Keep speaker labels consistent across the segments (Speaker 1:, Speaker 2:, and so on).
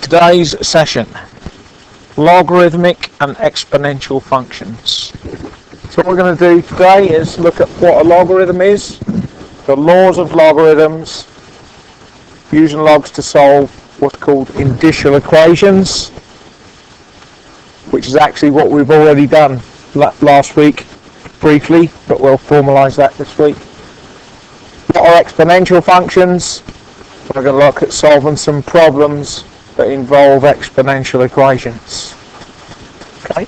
Speaker 1: today's session: logarithmic and exponential functions. So what we're going to do today is look at what a logarithm is, the laws of logarithms, using logs to solve what's called indicial equations, which is actually what we've already done last week briefly, but we'll formalise that this week. What are exponential functions? We're going to look at solving some problems that involve exponential equations. Okay,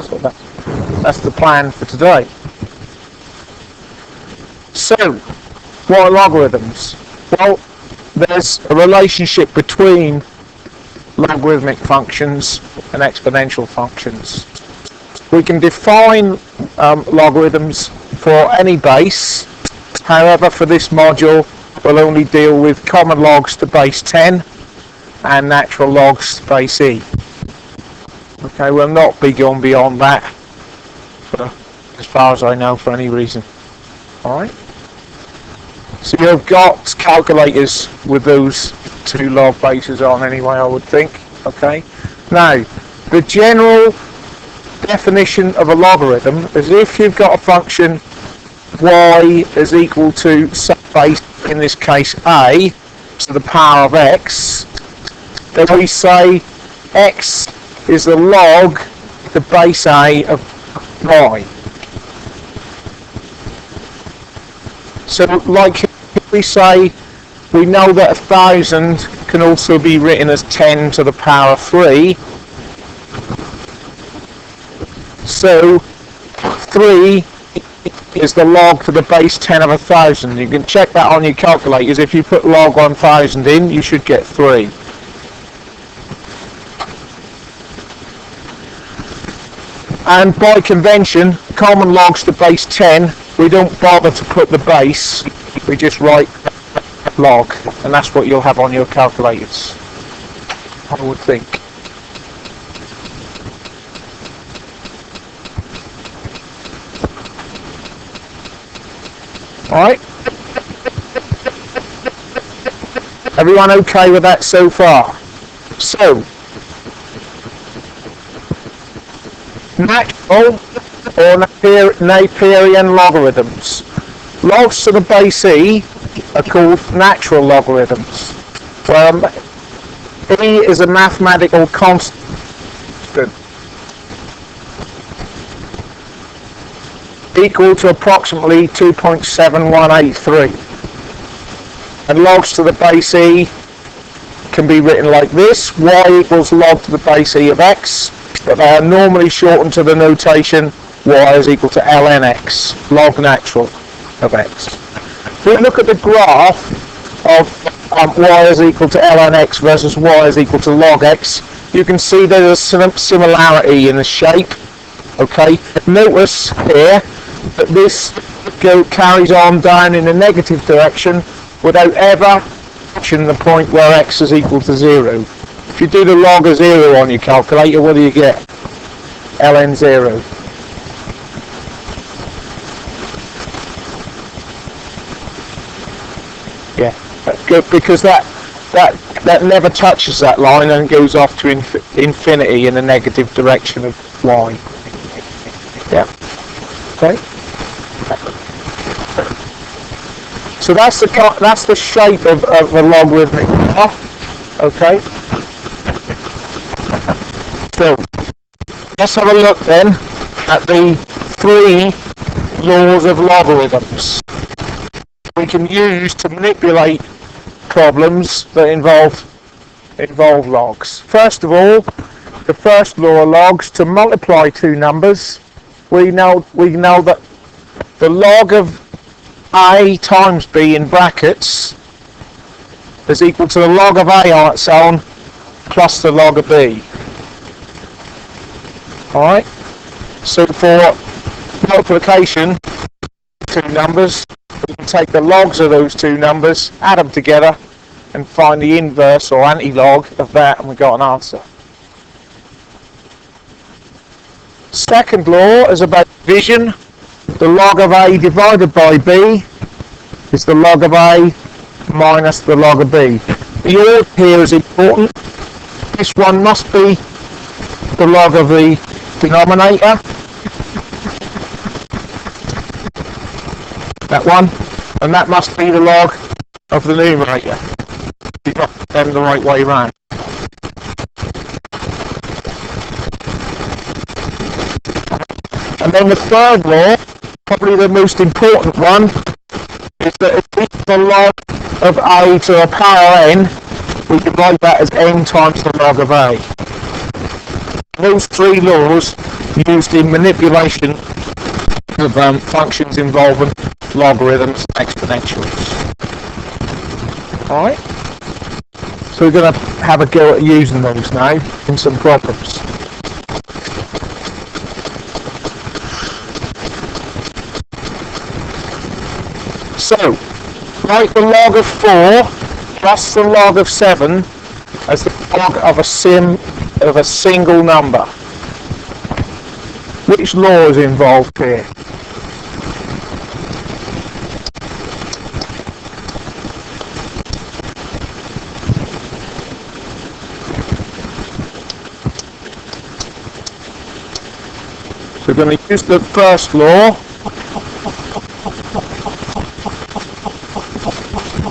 Speaker 1: so that's the plan for today. So, what are logarithms? Well, there's a relationship between logarithmic functions and exponential functions. We can define logarithms for any base. However, for this module, we'll only deal with common logs to base 10 and natural logs to base e. Okay, we'll not be going beyond that, as far as I know, for any reason. Alright? So you've got calculators with those two log bases on anyway, I would think. Okay? Now, the general definition of a logarithm is if you've got a function y is equal to some base, in this case a, to the power of x, then we say x is the log the base a of y. So like we say, we know that 1,000 can also be written as 10 to the power of 3. So 3 is the log to the base 10 of 1,000. You can check that on your calculators. If you put log 1,000 in, you should get 3. And by convention, common logs to base 10, we don't bother to put the base, we just write log, and that's what you'll have on your calculators, I would think. Alright? Everyone okay with that so far? So, natural or Naperian logarithms. Logs to the base e are called natural logarithms. E is a mathematical constant equal to approximately 2.7183. And logs to the base e can be written like this: y equals log to the base e of x, but they are normally shortened to the notation y is equal to ln x, log natural of x. If we look at the graph of y is equal to ln x versus y is equal to log x, you can see there's a similarity in the shape. Okay, notice here that this carries on down in a negative direction without ever reaching the point where x is equal to 0. If you do the log of 0 on your calculator, what do you get? ln 0. Yeah, that's good, because that never touches that line and goes off to infinity in the negative direction of y. Yeah. Okay. So that's the shape of a logarithmic graph. Okay. So let's have a look then at the 3 laws of logarithms we can use to manipulate problems that involve logs. First of all, the first law of logs: to multiply two numbers, we know that the log of a times b in brackets is equal to the log of a on its own plus the log of b. Alright, so for multiplication two numbers, we can take the logs of those two numbers, add them together, and find the inverse or anti-log of that, and we've got an answer. Second law is about division. The log of a divided by b is the log of a minus the log of b. The order here is important. this one must be the log of the denominator. That one. And that must be the log of the numerator. You've got them the right way round. And then the third law, probably the most important one, is that if we have the log of a to the power n, we divide that as n times the log of a. Those three laws used in manipulation of functions involving logarithms and exponentials. Alright? So we're going to have a go at using those now in some problems. So, write the log of 4 plus the log of 7 as the log of a single number. Which law is involved here? So we're going to use the first law.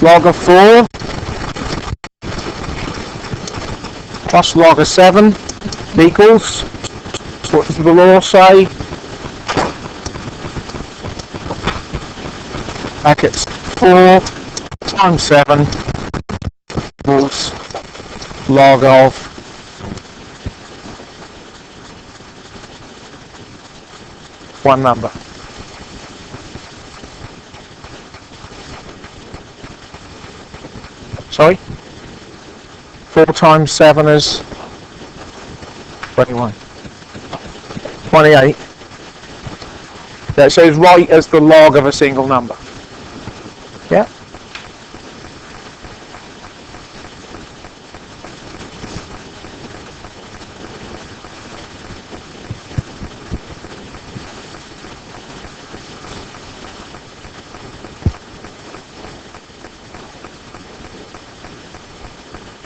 Speaker 1: Log of 4 plus log of 7 equals, what does the law say? Brackets 4 times 7 equals log of one number. Sorry? 4 times 7 is 21. 28. That says write as the log of a single number. Yeah?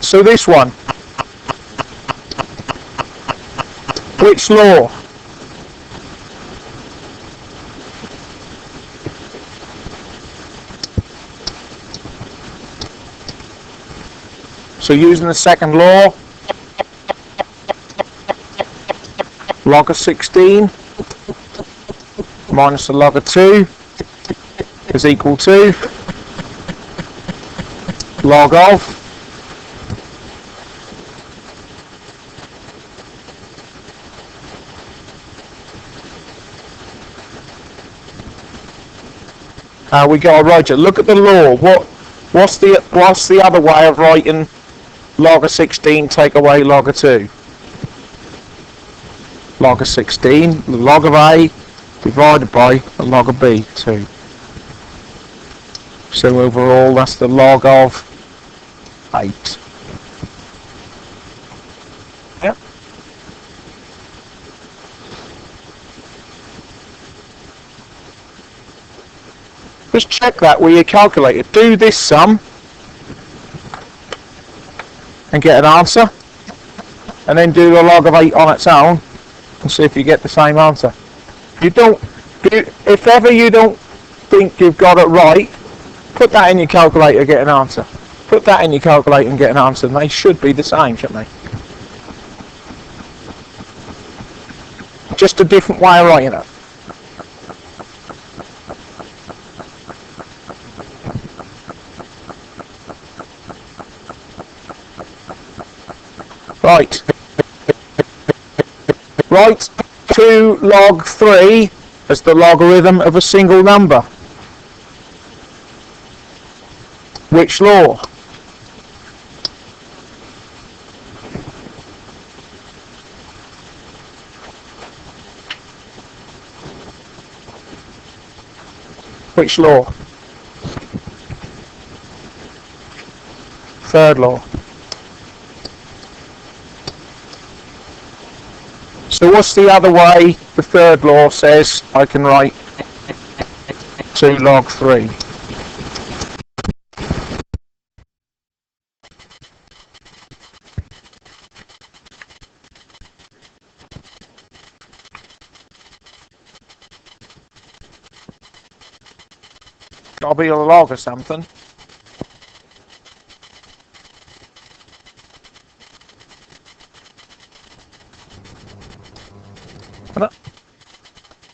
Speaker 1: So this one, which law? So using the second law, log of 16 minus the log of 2 is equal to log of we got to write it. Look at the law. What's the other way of writing log of 16 take away log of 2? Log of 16, the log of A divided by the log of B, 2. So overall that's the log of 8. Yep. Just check that with your calculator. Do this sum and get an answer, and then do the log of 8 on its own and see if you get the same answer. If ever you don't think you've got it right, put that in your calculator and get an answer. Put that in your calculator and get an answer, and they should be the same, shouldn't they? Just a different way of writing it. Right. Write 2 log 3 as the logarithm of a single number. Which law? Which law? Third law. So what's the other way the third law says I can write 2 log 3? got to be a log or something.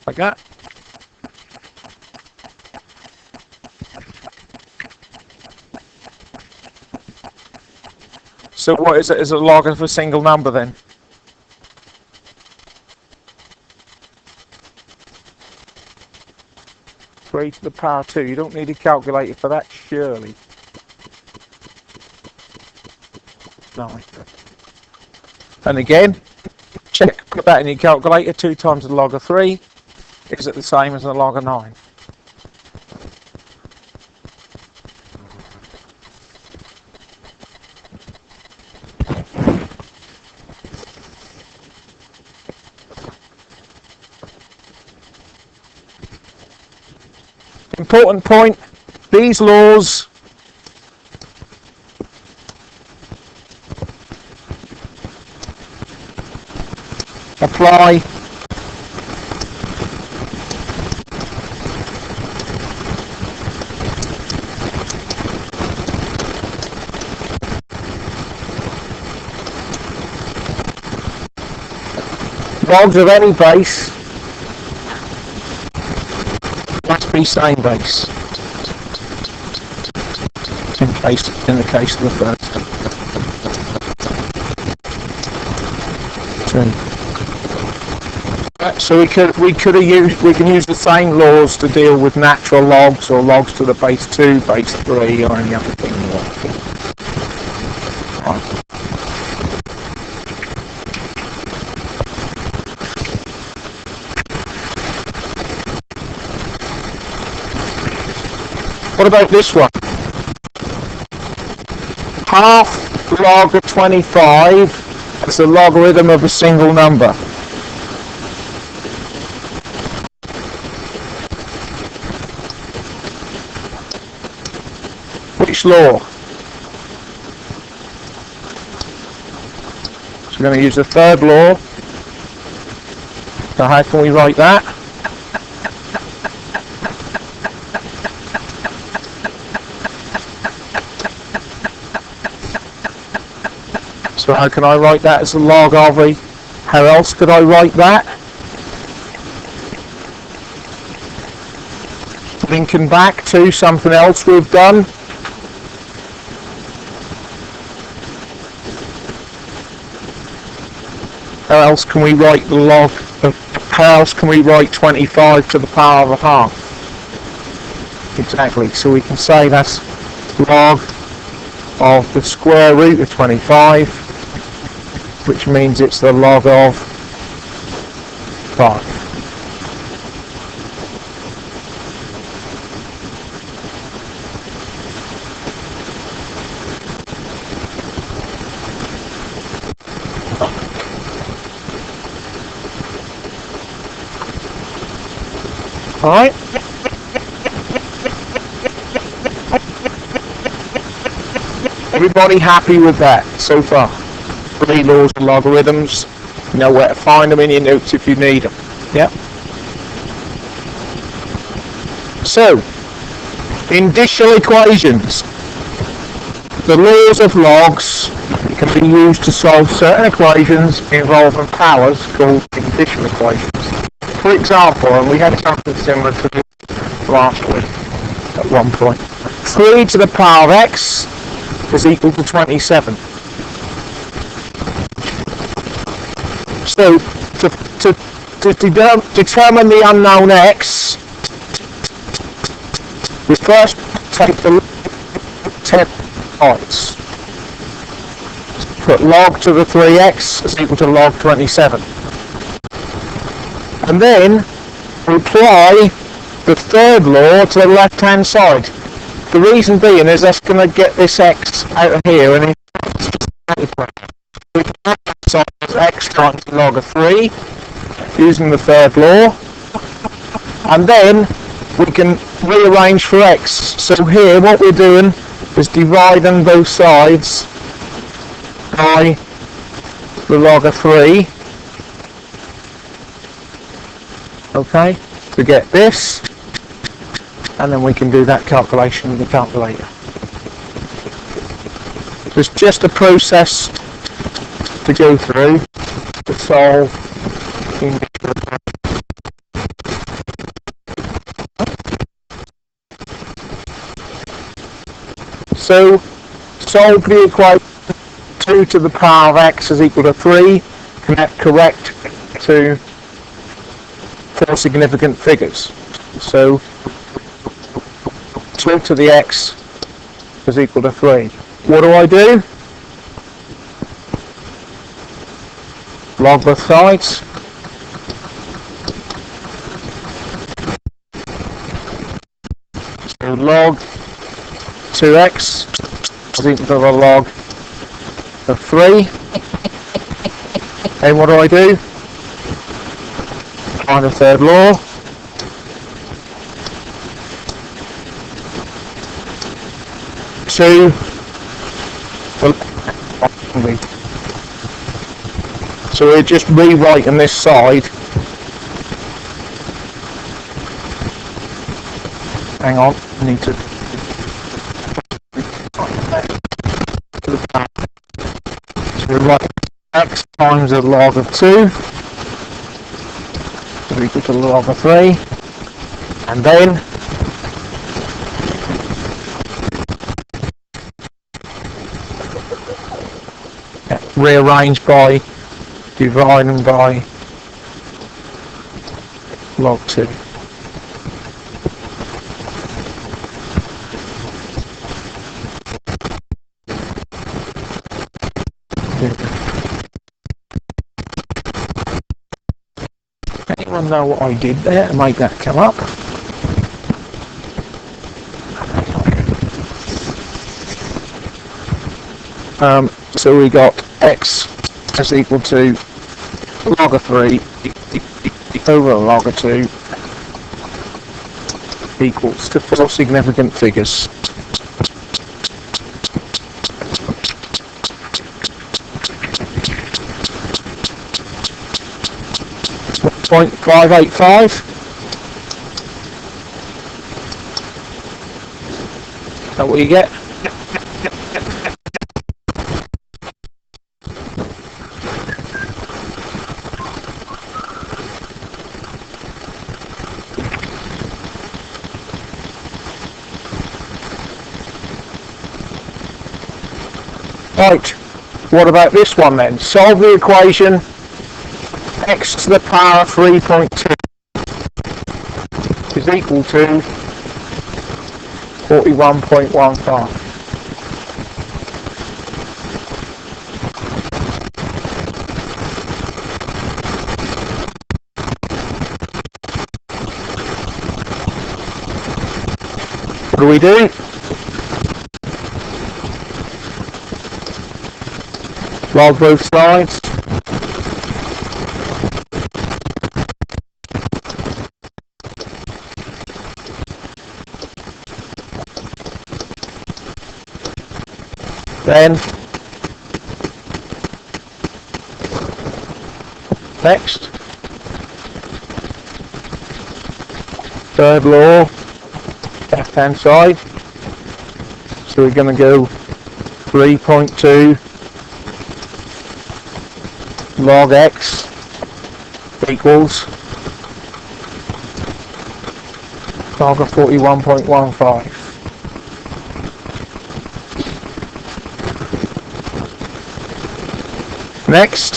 Speaker 1: Like that. So what is it? Is it a log of a single number then? Three to the power 2. You don't need a calculator for that, surely. No. And again, check, put that in your calculator. 2 times the log of 3. Is it the same as the log of 9? Important point, these laws apply logs of any base must be same base in the case of the first. So we can use the same laws to deal with natural logs or logs to the base 2, base 3 or any other thing. What about this one? Half log of 25 is the logarithm of a single number. Which law? So we're going to use the third law. So how can we write that? So how can I write that as a log of a... How else could I write that? Linking back to something else we've done. How else can we write the log of... How else can we write 25 to the power of a half? Exactly, so we can say that's log of the square root of 25, which means it's the log of 5. Alright? Everybody happy with that so far? 3 laws of logarithms. You know where to find them in your notes if you need them. Yep. So, in differential equations, the laws of logs can be used to solve certain equations involving powers called differential equations. For example, and we had something similar to this last week at one point, 3 to the power of x is equal to 27. So, to determine the unknown x, we first take the 10 points. Put log to the 3x is equal to log 27. And then we apply the third law to the left hand side. The reason being is that's going to get this x out of here and we can as x times log of 3 using the third law, and then we can rearrange for x. So here what we're doing is dividing both sides by the log of 3, okay, to get this, and then we can do that calculation in the calculator. There's just a process to go through to solve in so solve the equation 2 to the power of x is equal to 3, correct to 4 significant figures. So 2 to the x is equal to 3. What do? Log both sides. So log 2x is equal to the log of 3. And what do? Find the third law. So we're just rewriting this side. Hang on, I need to. So we write x times the log of 2 is equal to the log of 3, and then rearrange by dividing by log 2. Anyone know what I did there to make that come up? So we got x is equal to log of 3 over log of 2 equals to 4 significant figures. .585. Is that what you get? Right, what about this one then? Solve the equation x to the power of 3.2 is equal to 41.15. What do we do? Log both sides. Then next, third law, left hand side. So we're going to go 3.2 log x equals log of 41.15. Next,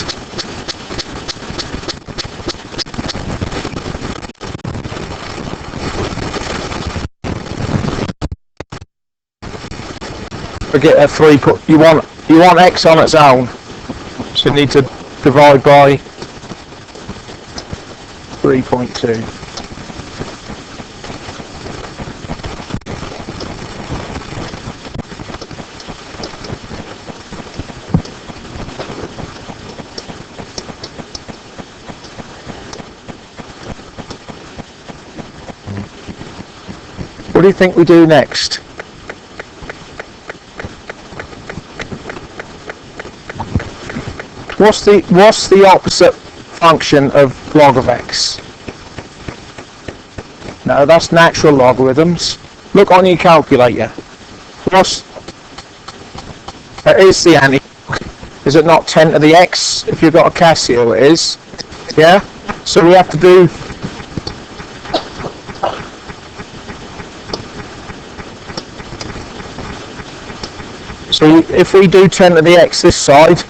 Speaker 1: forget that 3. You want x on its own, so you need to divide by 3.2. What do you think we do next? What's the opposite function of log of x? No, that's natural logarithms. Look on your calculator. What's is the anti? Is it not 10 to the x? If you've got a Casio, it is. Yeah. So we have to do. So if we do 10 to the x this side,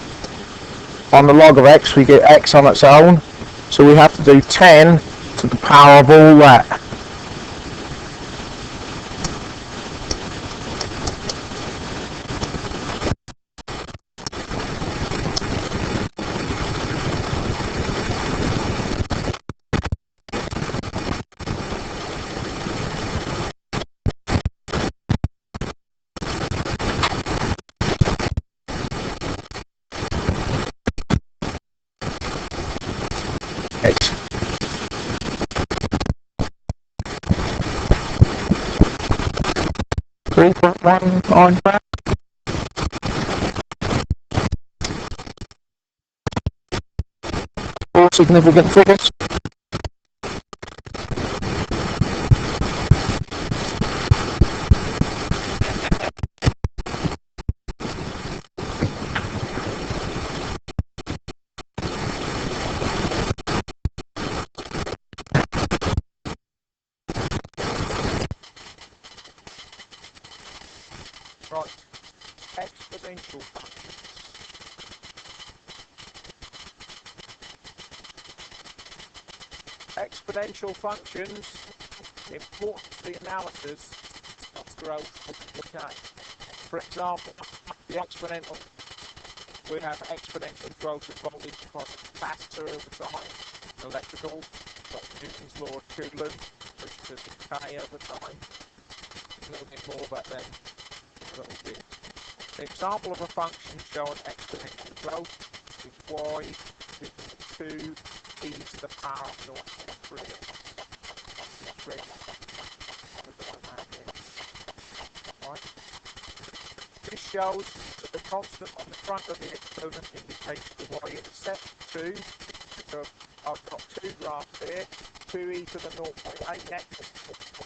Speaker 1: on the log of x, we get x on its own. So we have to do 10 to the power of all that. X. 3.1 on track. Four significant figures. Right, exponential functions. Exponential functions important to the analysis of growth and decay. For example, the exponential, we have exponential growth of voltage because it's faster over time. Electrical, got Newton's law of Coulomb, which is decay over time. A little bit more about that. A little bit. The example of a function showing exponential growth is y equal to 2 e to the power of 0.3. Right. This shows that the constant on the front of the exponent indicates the y-intercept 2. So I've got two graphs here, 2e to the 0.8x,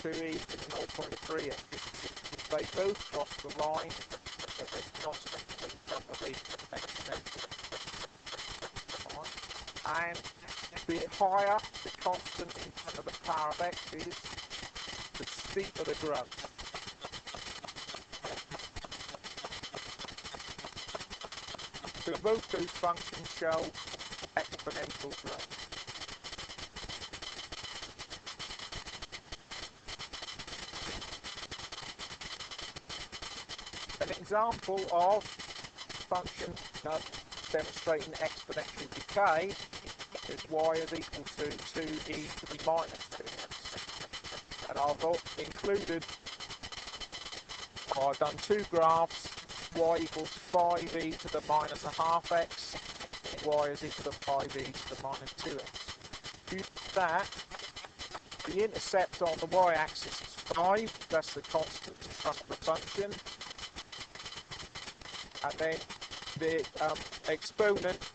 Speaker 1: 2e to the 0.3x. They both cross the line, so there's constant in front of the exponential. Right. And the higher the constant in front of the power of x is, the steeper the growth. So both those functions show exponential growth. An example of function demonstrating exponential decay is y is equal to 2e to the minus 2x. And I've included, I've done two graphs, y equals 5e to the minus a half x, and y is equal to 5e to the minus 2x. Use that, the intercept on the y-axis is 5, that's the constant in front of the function, and then the exponent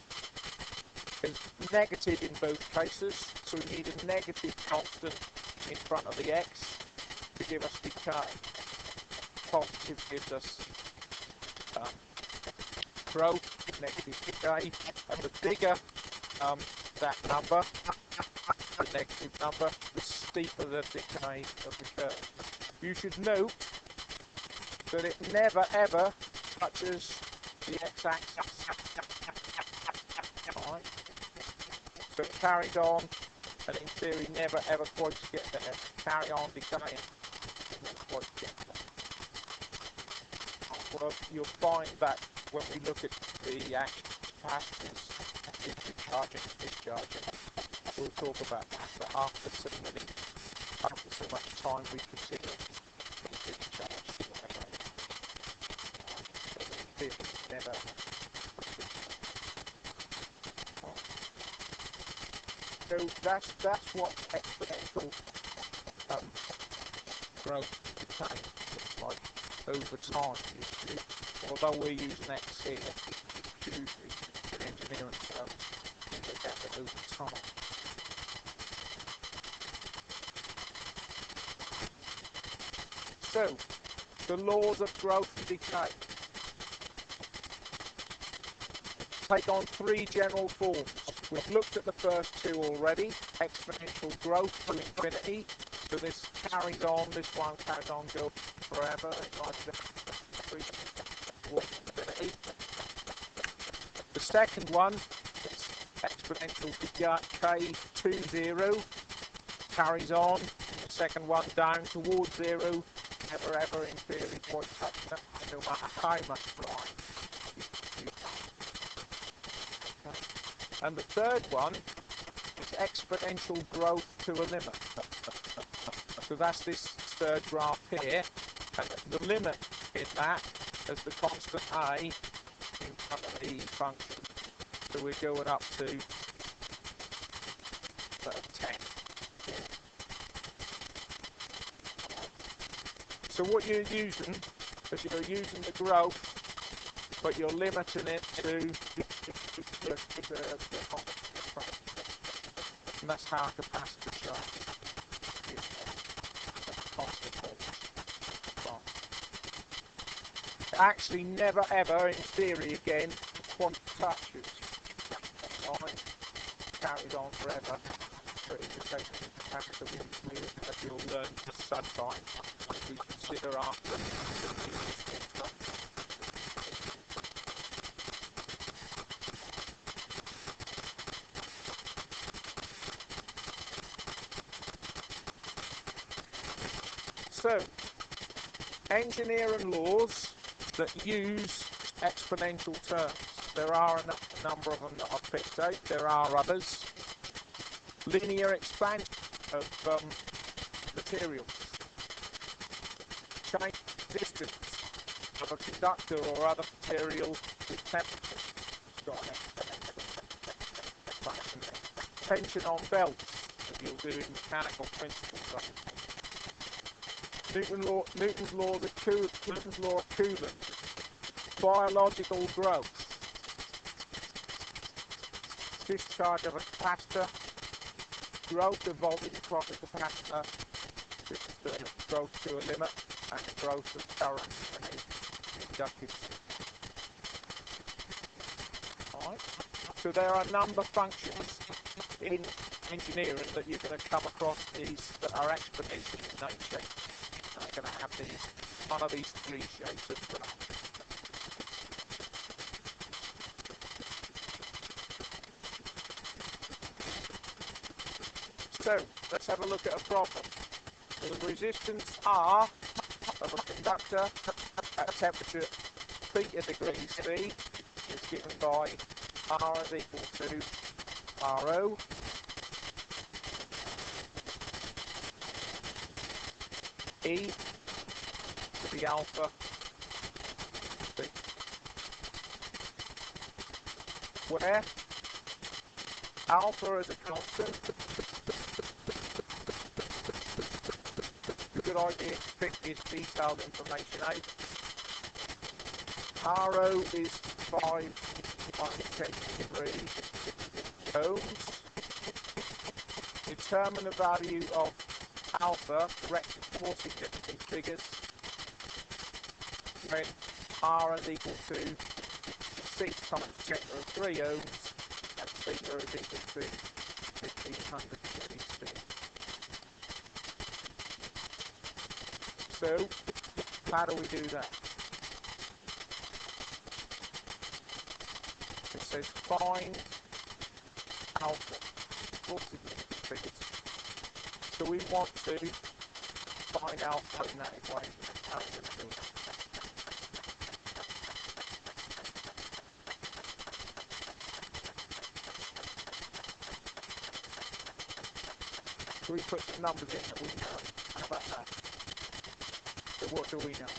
Speaker 1: is negative in both cases, so we need a negative constant in front of the x to give us decay. Positive gives us growth, negative decay, and the bigger that number, the negative number, the steeper the decay of the curve. You should note that it never ever touches the x-axis. Right. So it carries on, and in theory never ever quite get there. Carry on decaying, never quite get there. Well, you'll find that when we look at the actual capacitors, charging and discharging, we'll talk about that. But after so much time, we consider discharge. So never. So that's what exponential growth decay looks like over time. Although we're using x here, usually in engineering terms, we look at it over time. So, the laws of growth and decay take on three general forms. We've looked at the first two already, exponential growth to infinity. So this carries on, this one carries on, go forever. The second one is exponential decay to 0, carries on. The second one down towards 0, never ever in theory quite touch them, no matter how much flying. And the third one is exponential growth to a limit. So that's this third graph here, and the limit in that is the constant a in front of the function. So we're going up to 10. So what you're using is you're using the growth, but you're limiting it to the and that's how capacitor shows. Actually never ever in theory again quite touches. Carries on forever. So it's a case of capacitor that you'll learn sometime we consider after. So, engineering laws that use exponential terms. There are a number of them that I've picked out. There are others. Linear expansion of materials. Change distance of a conductor or other material with temperature. Tension on belts that you'll do in mechanical principles. Newton's law of coolant. Biological growth. Discharge of a capacitor. Growth of voltage across a capacitor. This is the growth to a limit, and the growth of current and inductive system. Alright. So there are number functions in engineering that you're going to come across these that are exponential in nature. I'm going to have one of these three shapes of graph. So, let's have a look at a problem. The resistance R of a conductor at temperature theta degrees C is given by R is equal to RO E to the alpha C, where alpha is a constant. Good idea to pick this detailed information out. RO is 5 minus 10 degrees ohms. Determine the value of alpha, correct more significant figures, when R is equal to 6 times 10 to the 3 ohms, and theta is equal to 1500 degrees C. So, how do we do that? It says find alpha, more significant figures. So we want to find alpha in that equation. How do we do that? So we put some numbers in that we know. How about that? So what do we know?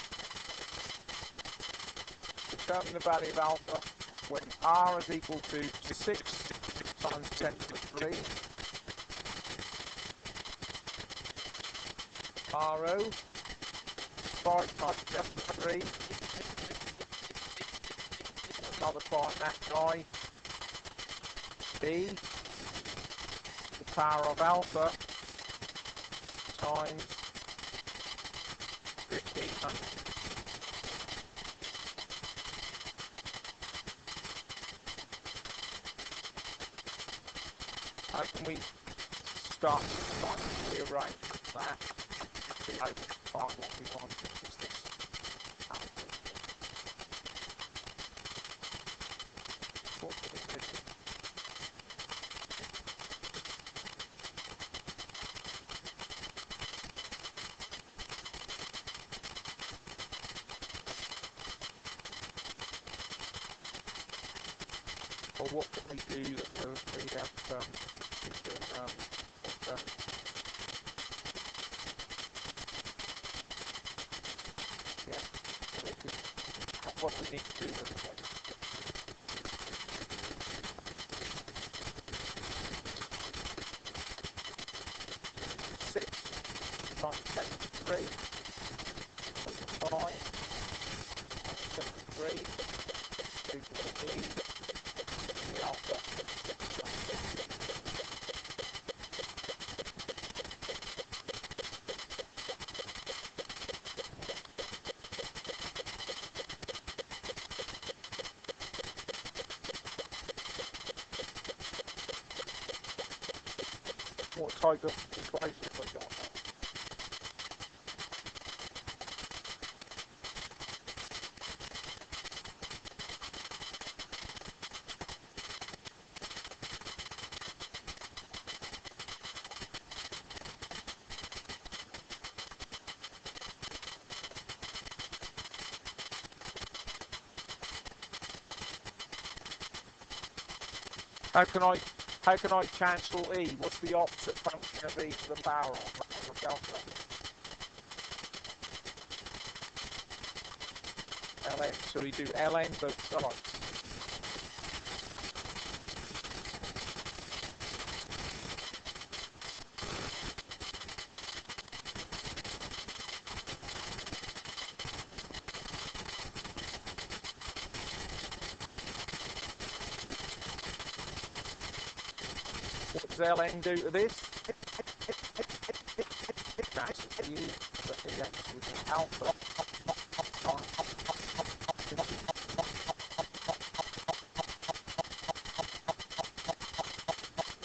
Speaker 1: Determine the value of alpha when R is equal to 6 times 10 to the 3. RO 5 times 10 to the 3. Multiply that by B, the power of alpha, times 1500 How can we start to rearrange that to be able to find what we want, which is this alpha. What would it be? Or what can we do that we have what we need to do with it. 6 times 10 to 3 5 7 to 3 2 to 3 the alpha. What type of equation have we got? How can I cancel e? What's the opposite function of e to the power of the calculator? ln. So we do ln both sides. What does ln do to this? Cancel u, but the x with alpha.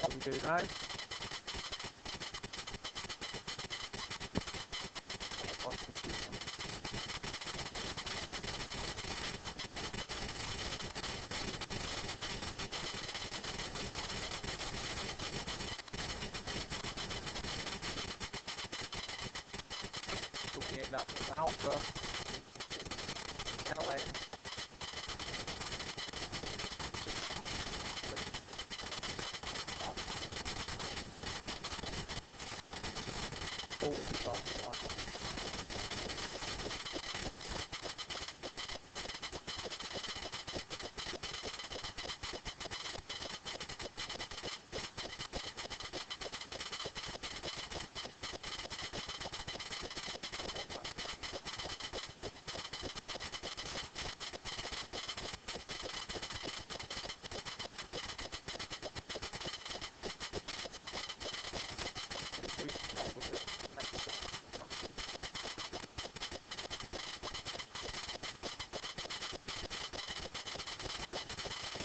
Speaker 1: What do we do now? So we end up with alpha ln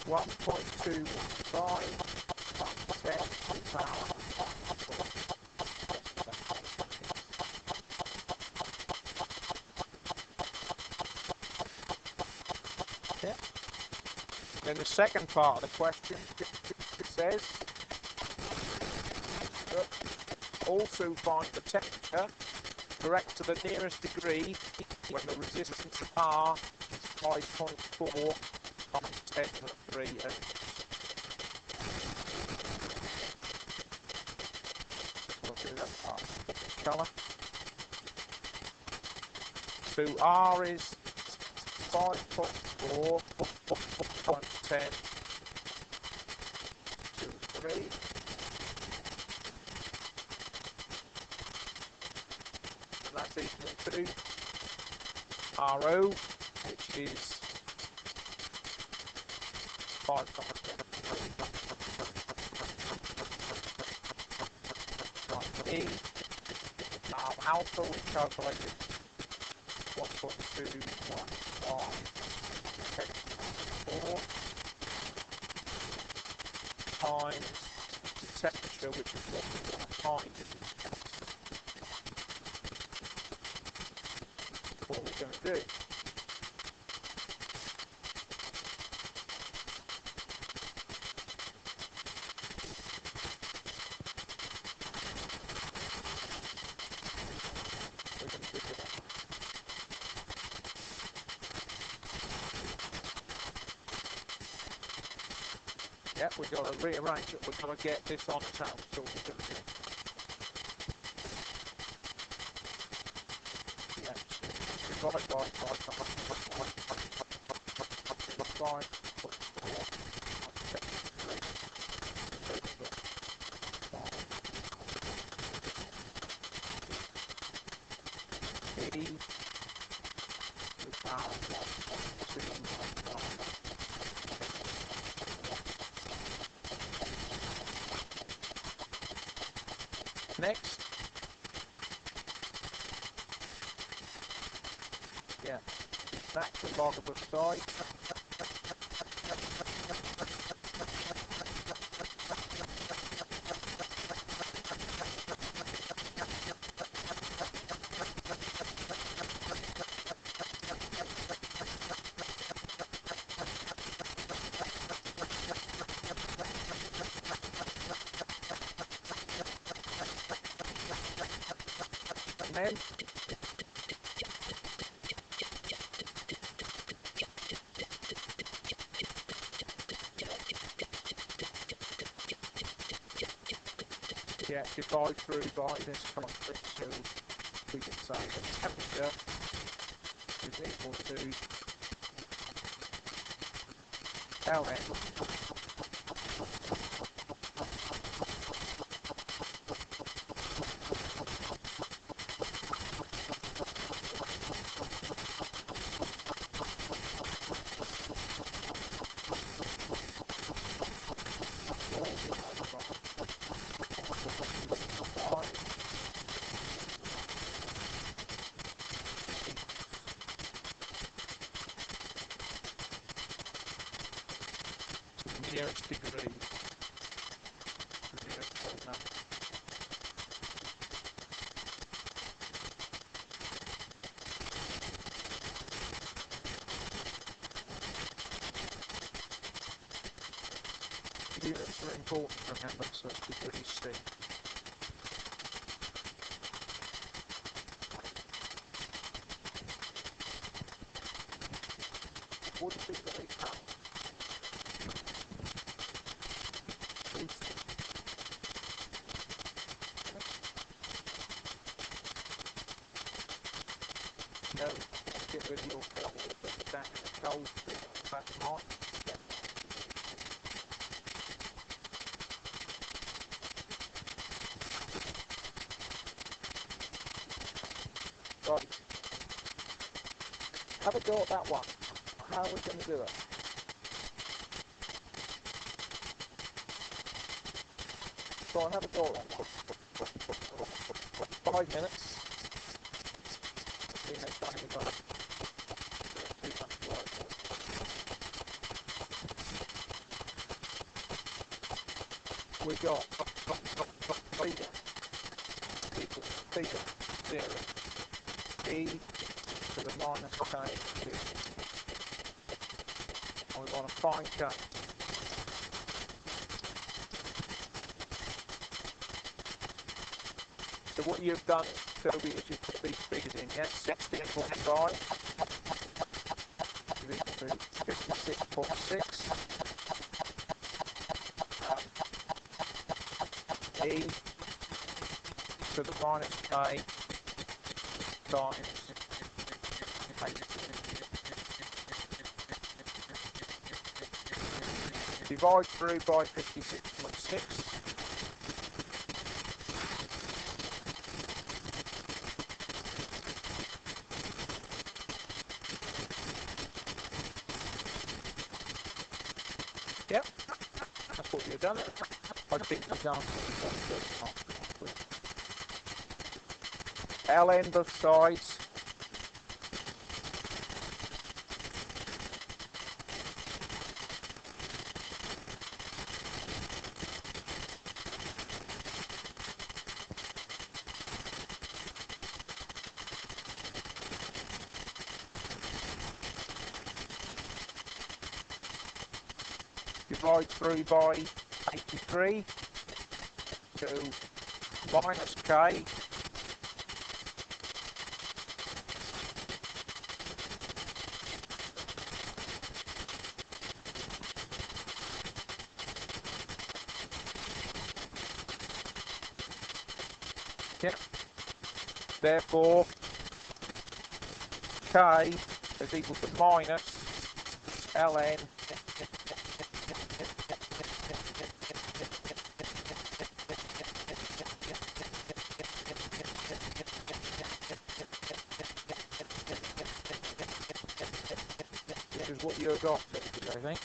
Speaker 1: One point two five ten power. Yeah. Then the second part of the question says also find the temperature correct to the nearest degree when the resistance of R is 5.4 times 10 to the 3 ohms. We'll do that part. Colour. So R is 5.4 times 10 to the 3. And that's equal to RO, which is 5 times 10 E. Alpha, we calculated 1.215 4 times temperature, which is what we want to find. What we're going to do. We're going to do that. Yeah, we've got to rearrange it. We've got to get this on its own. So we're going to do. Yeah, divide by 5. Next, yeah, that's the log of the side. And then yeah, divide through by this constant, so we can say the temperature is equal to Ln nearest degree. Units are important, remember, so it's degrees C. Would be very tough. No, get rid of your cold, put it back in the cold, back on. Yeah. Right. Have a go at that one. How are we going to do it? Go on, have a go at that one. 5 minutes. See how time we got. We got theta 0 e to the minus k 2. And we want to find k. So what you've done, Toby, is you've put these figures in, yeah? 16.5 is equal to 56.6 e to the minus k times 8. Divide through by 56.6. Yep, that's what you've done. I think the example is Ln both sides. divide through by 83 to minus k Therefore, k is equal to minus ln which is what you got, I think.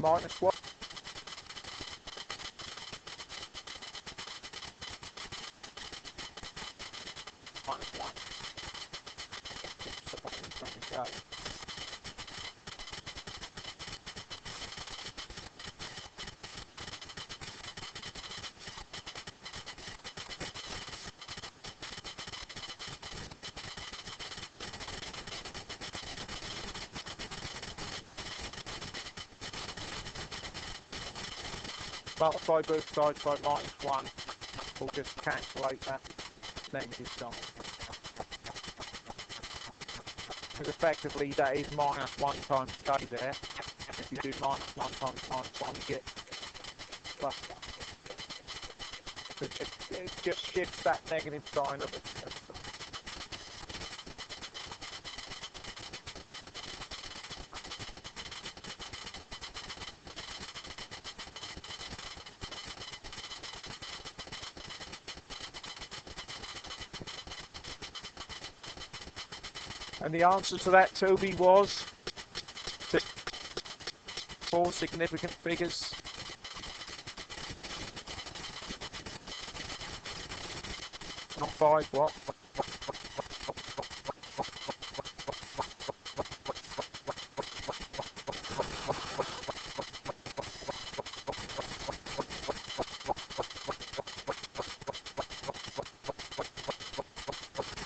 Speaker 1: Minus what? Minus 1. So go. Multiply both sides by minus 1, we'll just calculate that negative sign. Because effectively that is minus 1 times k there. If you do minus 1 times minus 1, you get plus 1. So it just shifts that negative sign of it. And the answer to that, Toby, was 4 significant figures. Not 5, what?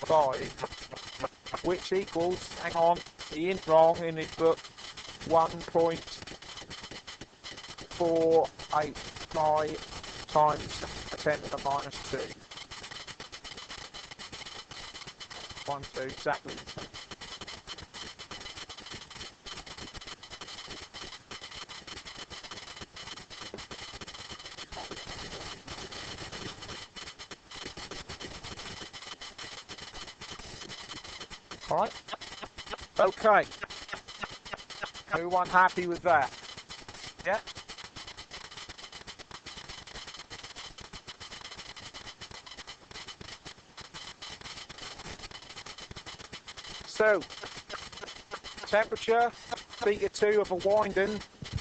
Speaker 1: 5, which equals, hang on, he ain't wrong in his book, 1.485 times 10 to the minus 2. 1, 2, exactly the same. Alright, okay, everyone happy with that? Yeah? So, temperature, theta 2 of a winding,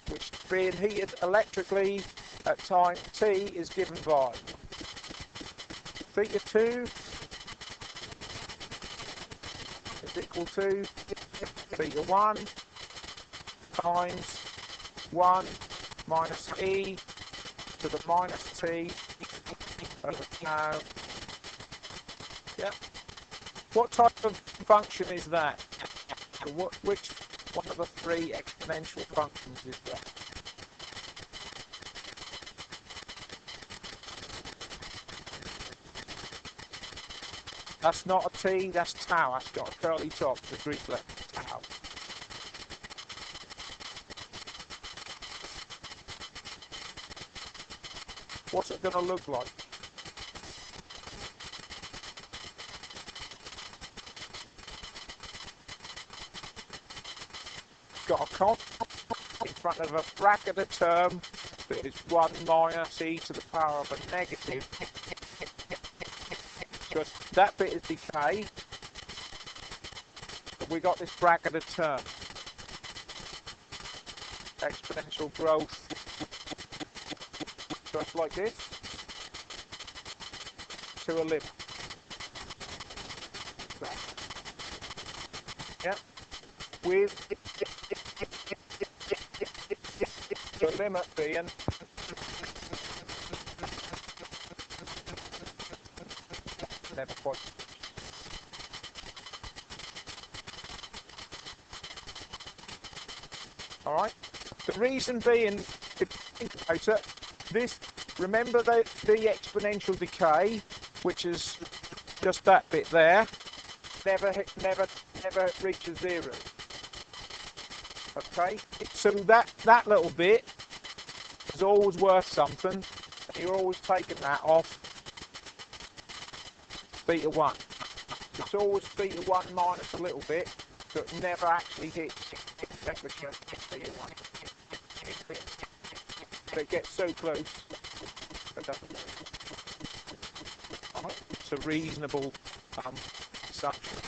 Speaker 1: which is being heated electrically at time t, is given by theta 2 is equal to theta 1 times 1 minus e to the minus t over tau. Yep. What type of function is that? Which one of the 3 exponential functions is that? That's not a t, that's tau. That's got a curly top, the Greek letter tau. What's it going to look like? Got a constant in front of a bracketed term that is 1 minus e to the power of a negative, because that bit is decay, but we got this bracketed term, exponential growth just like this, to a limit. Yeah, with the limit being never quite. All right. The reason being, if you think about it, this, remember the exponential decay, which is just that bit there, never reaches zero. Okay, so that little bit is always worth something, and you're always taking that off beta 1. It's always beta 1 minus a little bit, so it never actually hits temperature beta 1. But it gets so close. It's a reasonable assumption.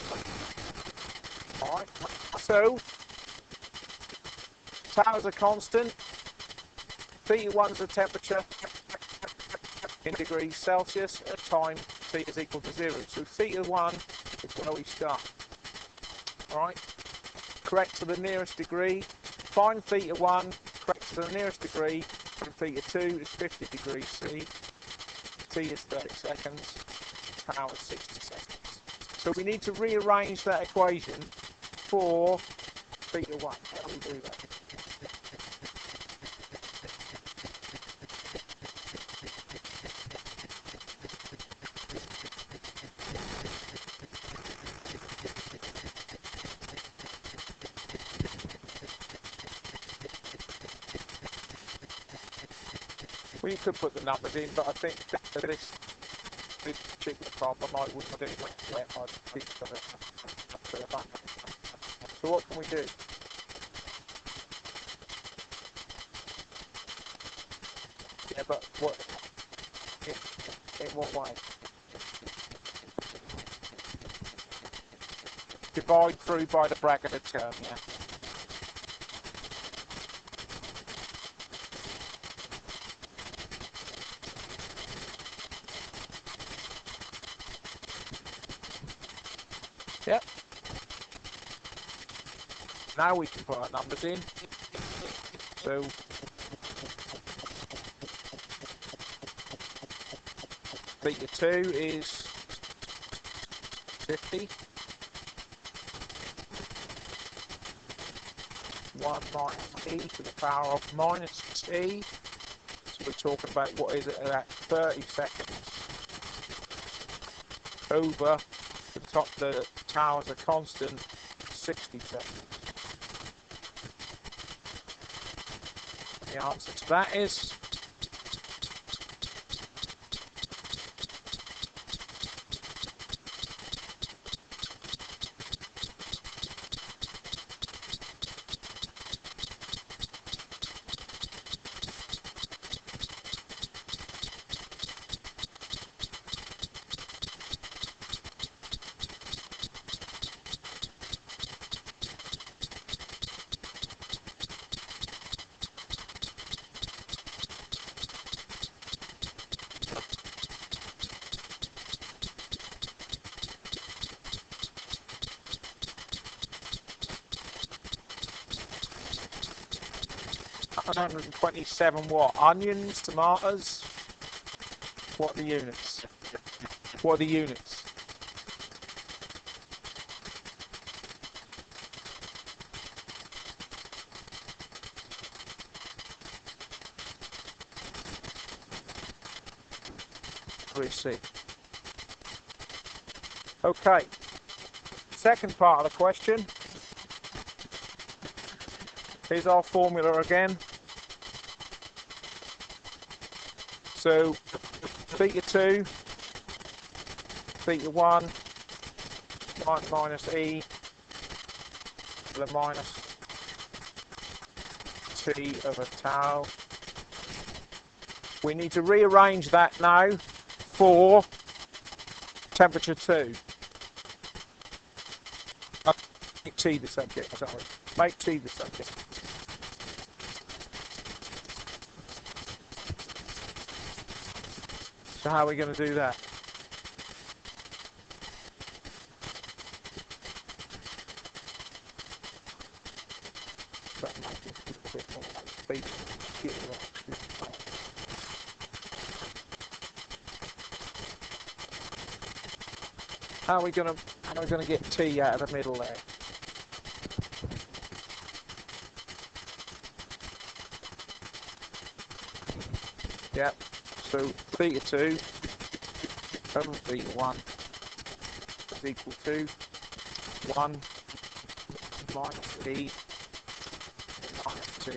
Speaker 1: Alright, so tau's a constant, theta 1's the temperature in degrees Celsius at time t is equal to 0. So theta 1 is where we start. Alright, correct to the nearest degree, find theta 1, correct to the nearest degree, and theta 2 is 50 degrees C, t is 30 seconds, tau is 60 seconds. So we need to rearrange that equation for theta 1. How do we do that? Well, you could put the numbers in, but I think for this particular problem, I wouldn't do it. Yeah, I'd keep to the back. So what can we do? Yeah, but what? In what way? Divide through by the bracketed term, yeah. Yep. Now we can put our numbers in. So theta 2 is 50. 1 minus e to the power of minus t. So we're talking about, what is it, at 30 seconds over the tau as a constant, 60 seconds. The answer to that is $127 what? Onions, tomatoes? What are the units? What are the units? See. Okay. Second part of the question. Here's our formula again. So theta 2, theta 1, minus e to the minus t over tau. We need to rearrange that now for temperature 2. Make t the subject, sorry. Make t the subject. So how are we going to do that? How are we going to get t out of the middle there? Yep. So theta 2 over theta 1 is equal to 1 minus t minus 2.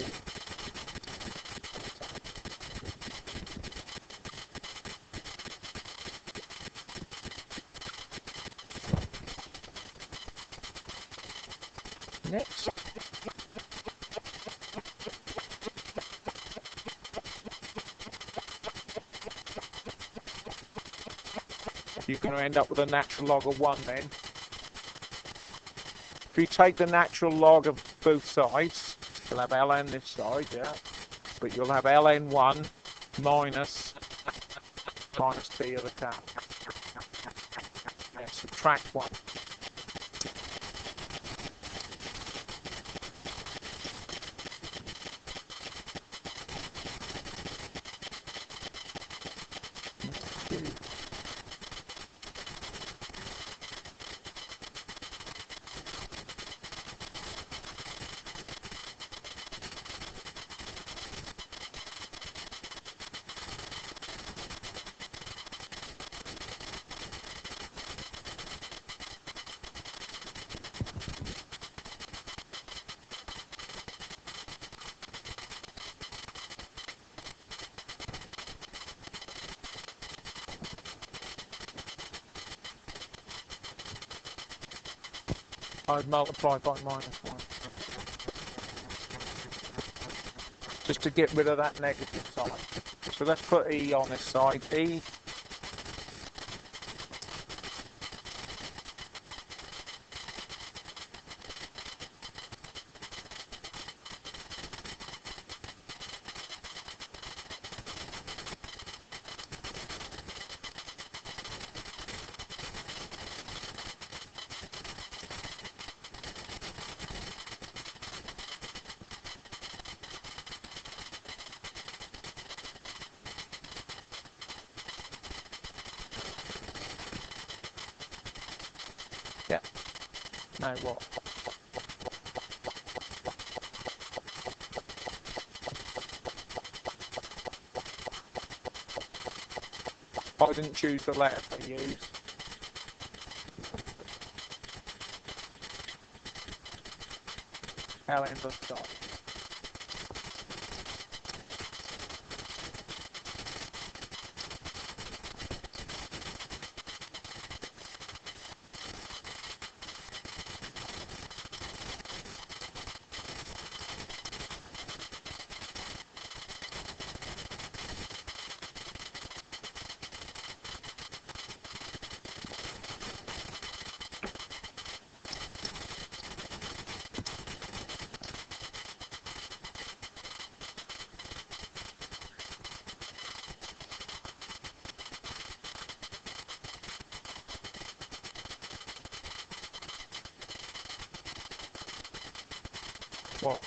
Speaker 1: Next, you're going to end up with a natural log of 1 then. If you take the natural log of both sides, you'll have ln this side, yeah, but you'll have ln1 minus t of the cap. Yeah, subtract 1. I'd multiply by minus 1. Just to get rid of that negative side. So let's put E on this side. E yeah. Now what? I didn't choose the letter to use. ln both sides. What?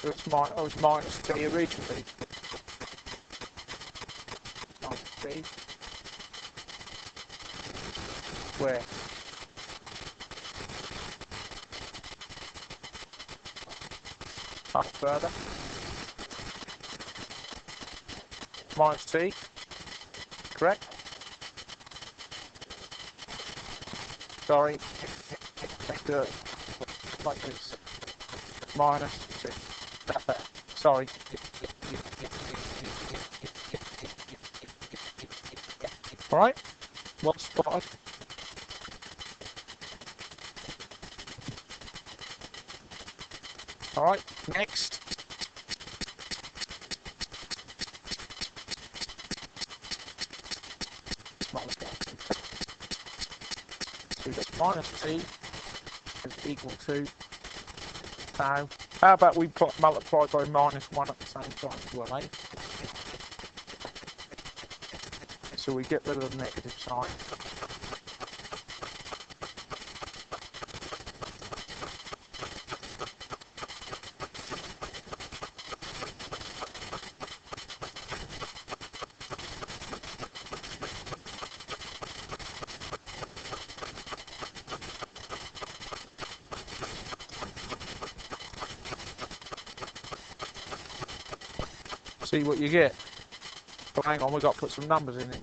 Speaker 1: It was minus t originally. Minus t. Where? Up further. Minus t. Correct? Sorry. Do it like this. Minus t. That's there. Sorry. Alright? Well spotted. Alright, next. So minus t is equal to tau How about we multiply by minus 1 at the same time as well, eh? So we get rid of the negative sign. See what you get. But hang on, we've got to put some numbers in it.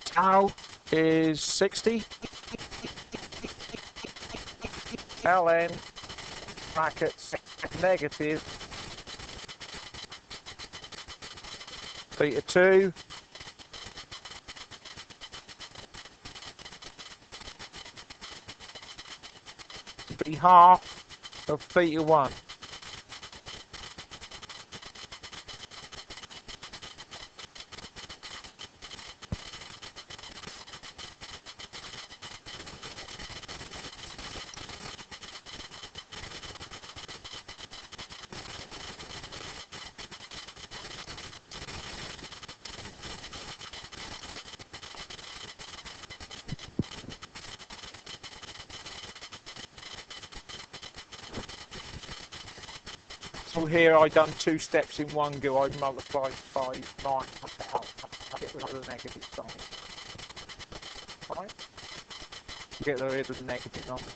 Speaker 1: Tau is 60. ln brackets negative theta 2 to be half of theta 1. So here I done 2 steps in one go. I multiplied by 9 get rid of the negative sign. Right? Get rid of the negative numbers.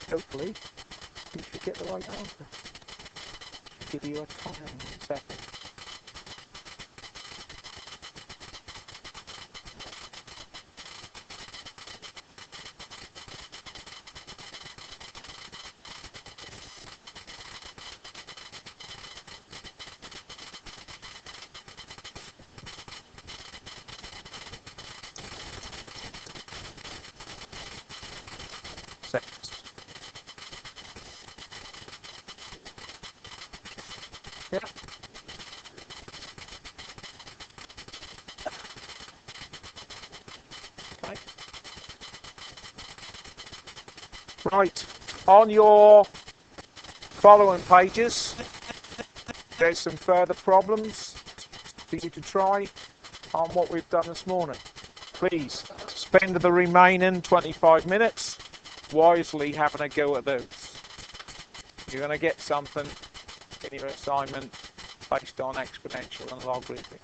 Speaker 1: Hopefully you should get the right answer. Give you a time in a second. Seconds. Yeah. Okay. Right. On your following pages, there's some further problems for you to try on what we've done this morning. Please spend the remaining 25 minutes wisely having a go at those. You're going to get something in your assignment based on exponential and logarithmic.